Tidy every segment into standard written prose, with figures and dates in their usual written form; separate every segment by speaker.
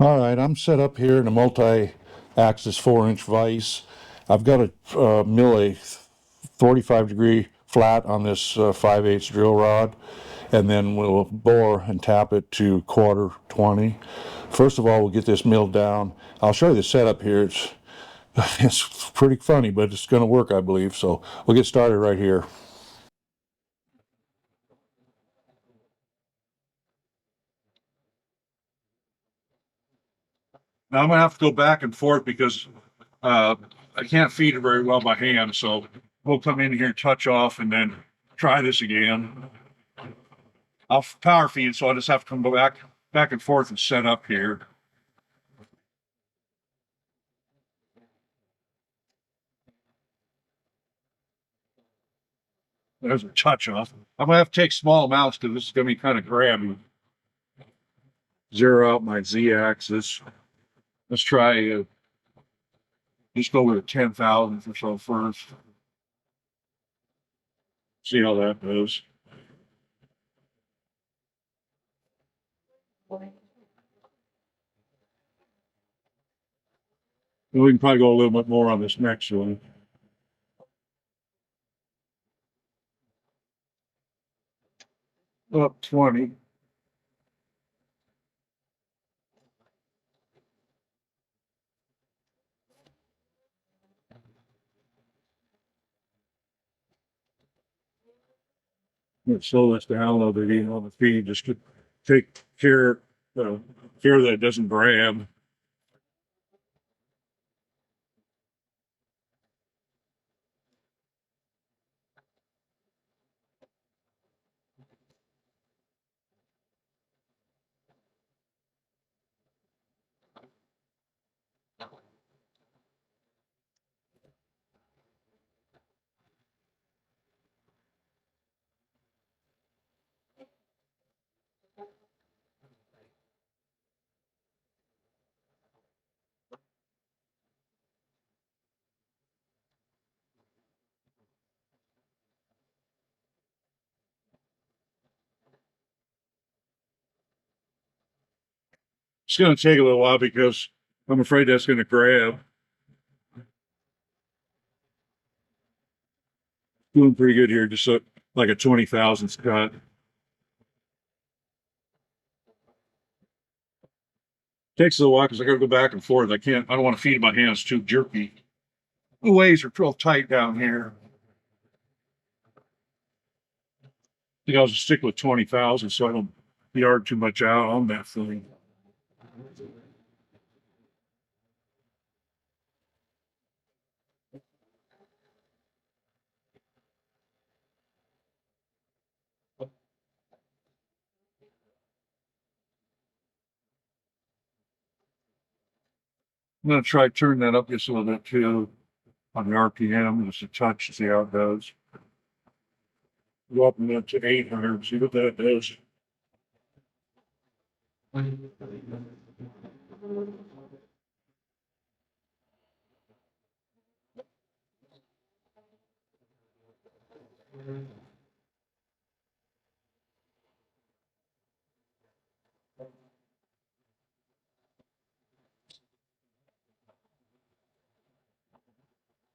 Speaker 1: All right, I'm set up here in a multi-axis 4-inch vise. I've got to mill a 45-degree flat on this 5/8 drill rod, and then we'll bore and tap it to 1/4 20. First of all, we'll get this milled down. I'll show you the setup here. It's pretty funny, but it's going to work, I believe. So we'll get started right here. Now I'm going to have to go back and forth because uh, I can't feed it very well by hand. So we'll come in here and touch off and then try this again. I'll power feed, so I'll just have to come back and forth and set up here. There's a touch off. I'm going to have to take small amounts because this is going to be kind of grabby. Zero out my Z-axis. Let's try just go with a 10,000th or so first. See how that goes. And we can probably go a little bit more on this next one. Up 20. Let's slow this down a little bit even on the feed just to take care that it doesn't grab. It's going to take a little while because I'm afraid that's going to grab. Doing pretty good here, just like a 20,000th cut. Takes a little while because I got to go back and forth. I don't want to feed my hands too jerky. The waves are real tight down here. I think I'll just stick with 20,000 so I don't yard too much out on that thing. I'm going to try turn that up just a little bit too on the RPM, just a touch, see how it does. Go up a minute to 800, see what that does.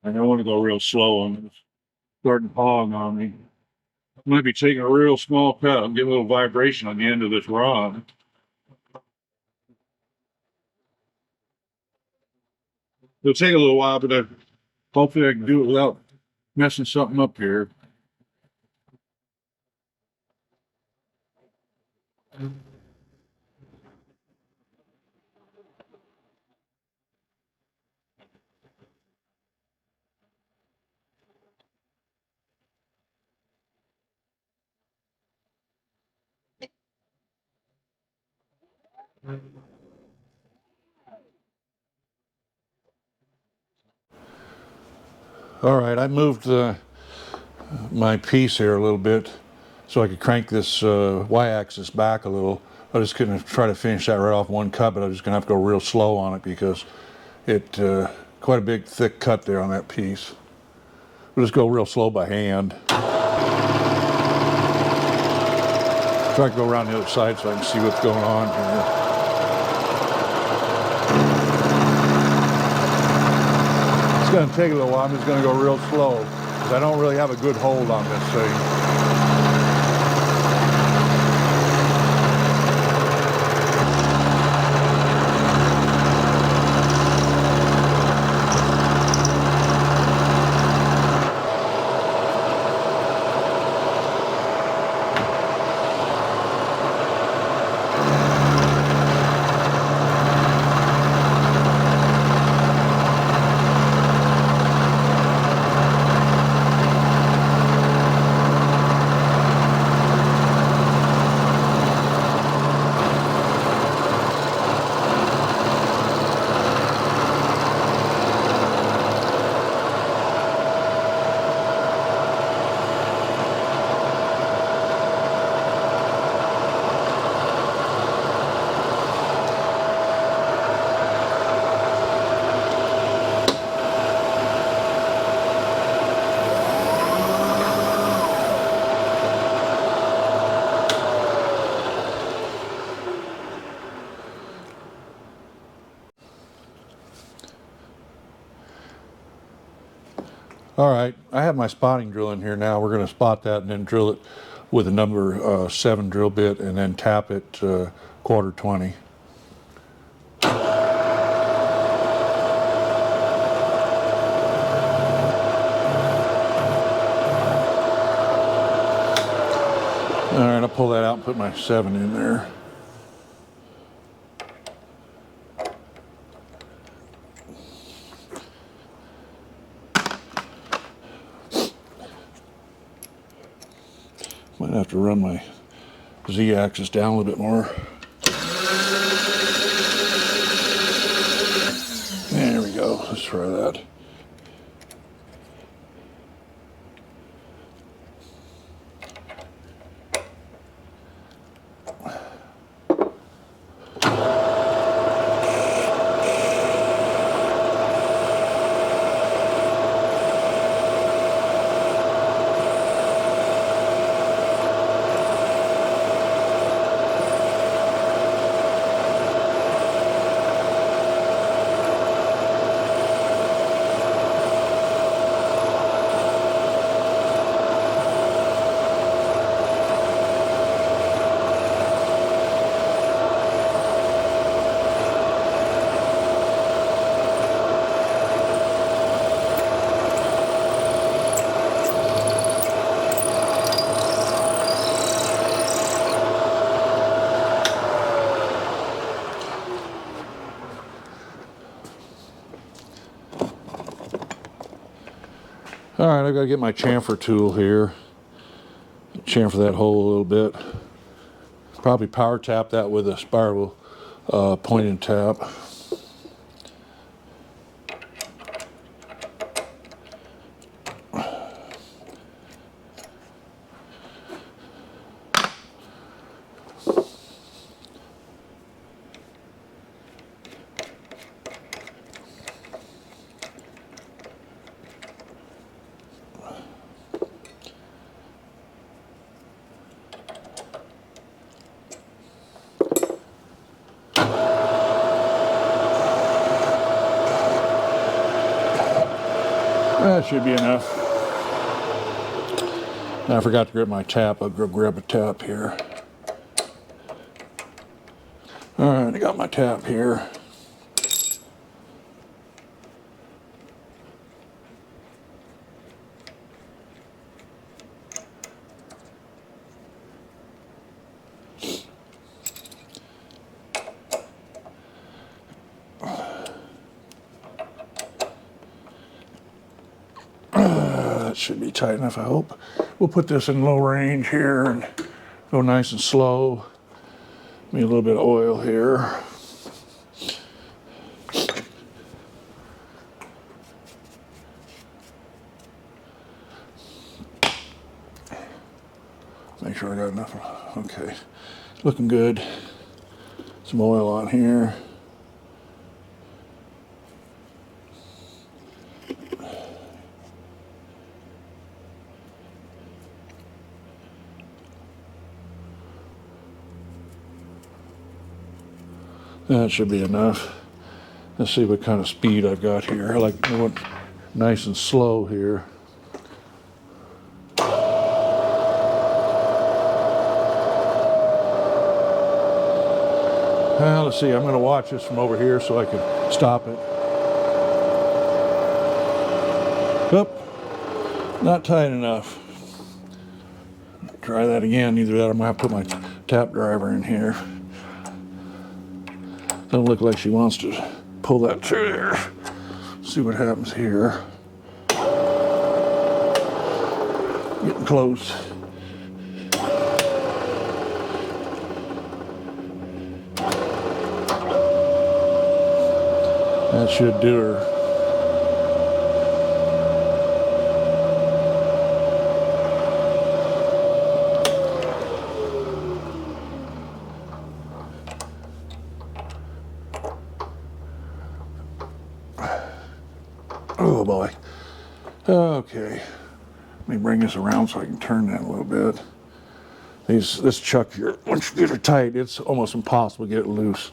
Speaker 1: I don't want to go real slow on it. It's starting to hog on me. I might be taking a real small cut. I'm getting a little vibration on the end of this rod. It'll take a little while, but hopefully I can do it without messing something up here. All right, I moved my piece here a little bit so I could crank this y-axis back a little. I'm just going to try to finish that right off one cut, but I'm just going to have to go real slow on it because it quite a big thick cut there on that piece. We'll just go real slow by hand. Try to go around the other side so I can see what's going on here. going to take a little while. I'm just going to go real slow because I don't really have a good hold on this thing. All right, I have my spotting drill in here now. We're going to spot that and then drill it with a number 7 drill bit and then tap it ¼ 20. All right, I'll pull that out and put my 7 in there. Might have to run my Z-axis down a little bit more. There we go. Let's try that. All right, I've got to get my chamfer tool here. Chamfer that hole a little bit. Probably power tap that with a spiral point and tap. That should be enough. I forgot to grab my tap. I'll go grab a tap here. All right, I got my tap here. That should be tight enough, I hope. We'll put this in low range here and go nice and slow. Maybe a little bit of oil here. Make sure I got enough. Okay, looking good. Some oil on here. That should be enough. Let's see what kind of speed I've got here. I like nice and slow here. Let's see, I'm going to watch this from over here so I can stop it. Oop, not tight enough. Try that again. Either that or I'm going to have to put my tap driver in here. Doesn't look like she wants to pull that through there. See what happens here. Getting close. That should do her. Oh boy. Okay. Let me bring this around so I can turn that a little bit. This chuck here, once you get it tight, it's almost impossible to get it loose.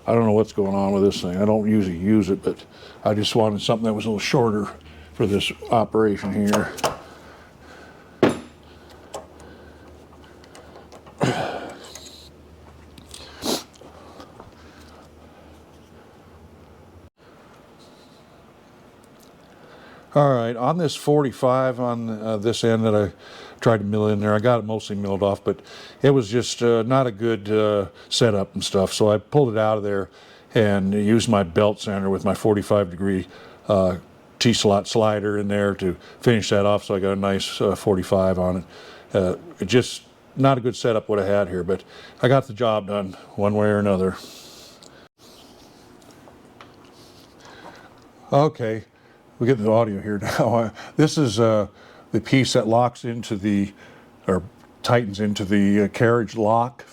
Speaker 1: I don't know what's going on with this thing. I don't usually use it, but I just wanted something that was a little shorter for this operation here. All right, on this 45 on this end that I tried to mill in there, I got it mostly milled off, but it was just not a good setup and stuff. So I pulled it out of there and used my belt sander with my 45-degree T-slot slider in there to finish that off. So I got a nice 45 on it. It just not a good setup what I had here, but I got the job done one way or another. Okay. We get the audio here now. This is the piece that locks into the, or tightens into the carriage lock,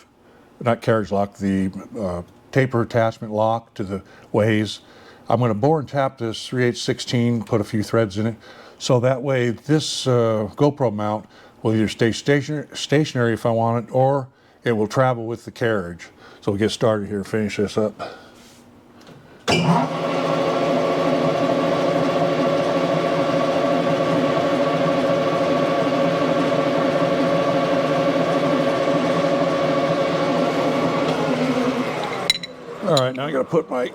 Speaker 1: not carriage lock, the taper attachment lock to the ways. I'm going to bore and tap this 3/8/16, put a few threads in it, so that way this GoPro mount will either stay stationary if I want it, or it will travel with the carriage. So we'll get started here and finish this up. All right, now I got to put my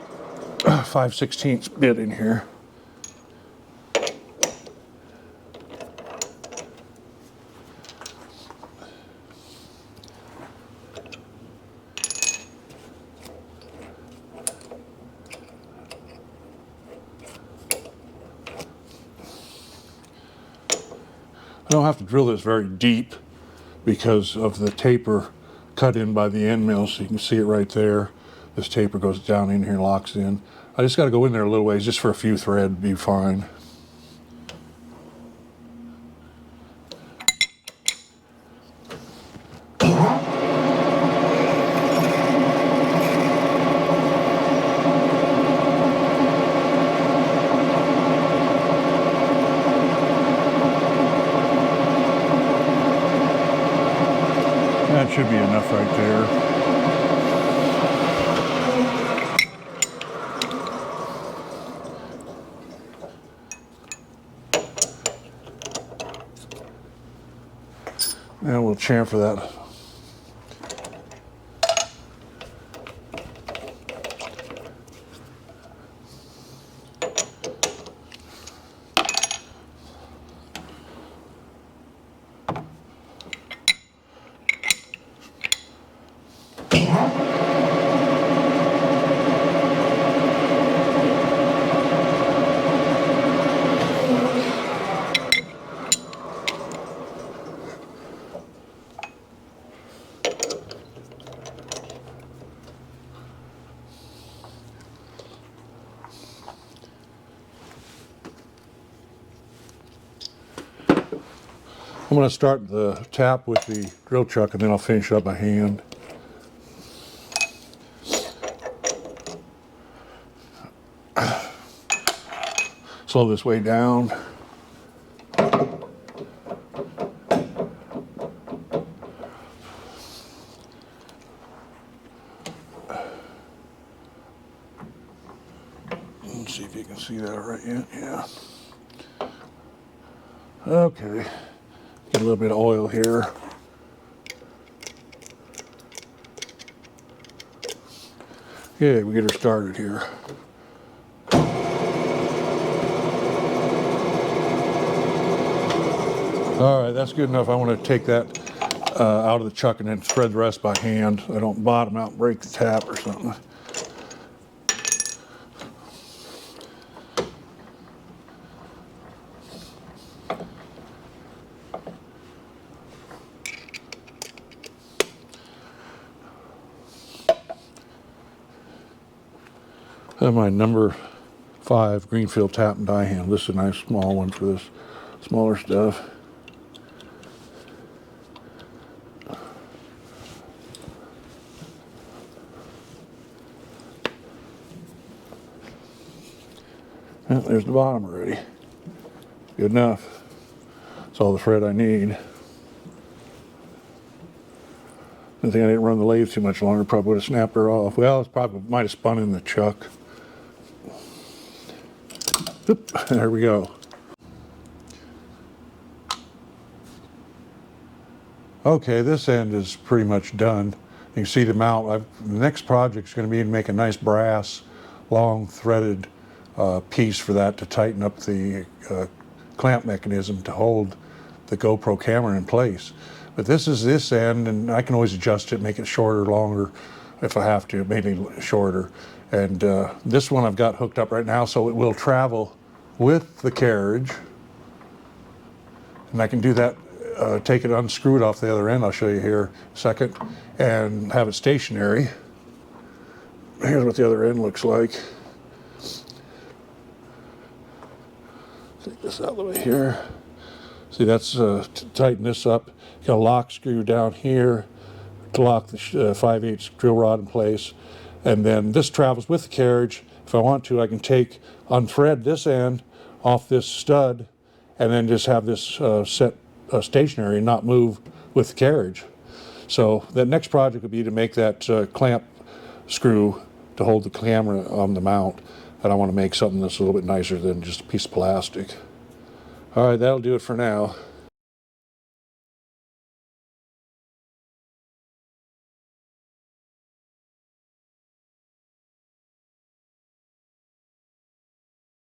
Speaker 1: 5/16 bit in here. I don't have to drill this very deep because of the taper cut in by the end mill, so you can see it right there. This taper goes down in here and locks in. I just got to go in there a little ways, just for a few threads, be fine. That should be enough right there. Now we'll chamfer that. I'm going to start the tap with the drill chuck and then I'll finish up by hand. Slow this way down. Let's see if you can see that right yet. Yeah. Okay, get a little bit of oil here. Okay, we get her started here. All right, that's good enough. I want to take that out of the chuck and then thread the rest by hand. I don't bottom out and break the tap or something. I have my number 5 Greenfield tap and die handle. This is a nice small one for this smaller stuff. Well, there's the bottom already. Good enough. That's all the thread I need. I think I didn't run the lathe too much longer. Probably would have snapped her off. Well, it probably might have spun in the chuck. Oop, there we go. Okay, this end is pretty much done. You can see the mount. The next project is going to be to make a nice brass, long threaded piece for that to tighten up the clamp mechanism to hold the GoPro camera in place. But this is this end, and I can always adjust it, make it shorter, longer, if I have to, maybe shorter. And this one I've got hooked up right now, so it will travel with the carriage. And I can do that, take it unscrewed off the other end, I'll show you here in a second, and have it stationary. Here's what the other end looks like. Take this out of the way here. See, that's to tighten this up. Got a lock screw down here to lock the 5/8 drill rod in place. And then this travels with the carriage. If I want to, I can unthread this end off this stud and then just have this set stationary and not move with the carriage. So the next project would be to make that clamp screw to hold the camera on the mount. And I want to make something that's a little bit nicer than just a piece of plastic. All right, that'll do it for now.